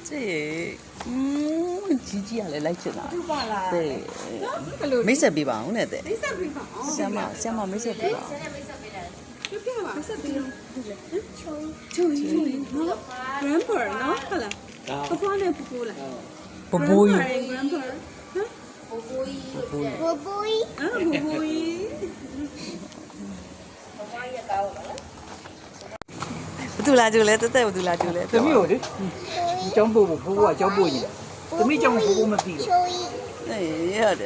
这，鸡鸡啊，来吃哪？ပါလား 对， ဘယ်လို 没设备吧？我那得， မိတ်ဆက်ပြီးပါအောင် 先把没设备吧。 ပြပြပါမိတ်ဆက်ပြီးတော့ချုံနော် grandpa နော်ဟုတ်လားပပနဲ့ပပလား 不不一， grandpa ဟမ် 波波伊， အာပပကြီး 不读啦就来，这不读啦就来。 သမီးကိုလေကျောင်းပို့ဖို့ဘိုးကအကျောင်းပို့ရင်သမီးကျောင်းဘိုးမပြီးတော့ 哎，要的，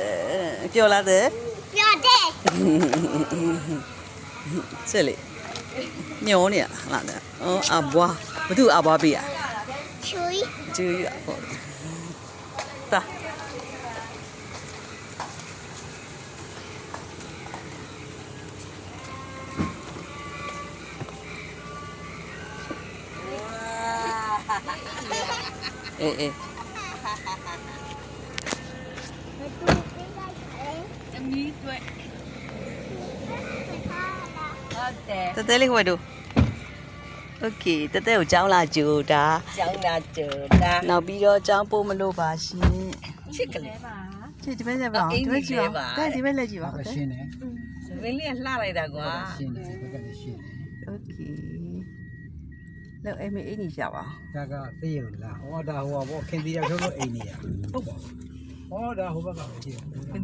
叫啦的。表弟，这里，鸟呢？哪的？哦，阿伯，不读阿伯比啊？吹，这个月好。打。哎哎，这这里会读。OK，这有讲啦就的， ကျောင်းလာကြတာ နောက်ပြီးတော့ចောင်းပို့မလို့ပါရှင် ချစ်ကလေးပါ ဒီဘက်လည်းပါဒီဘက်ကြည့်ပါဒီဘက်လည်းကြည့်ပါ ဘာ ဟုတ်တယ် ရှင်းတယ် သမီးလေးလှလိုက်တာကွာ ရှင်းတယ်ဘက်ကလည်းရှင်းတယ် Okay လောက်အိမ်မအိမ်ကြီးရှာပါ ဒါကသိရလားဟောဒါဟိုဘောခင်သေးရထိုးလို့အိမ်နေရဟုတ်ပါဟောဒါဟိုဘက်ကပဲကြည့်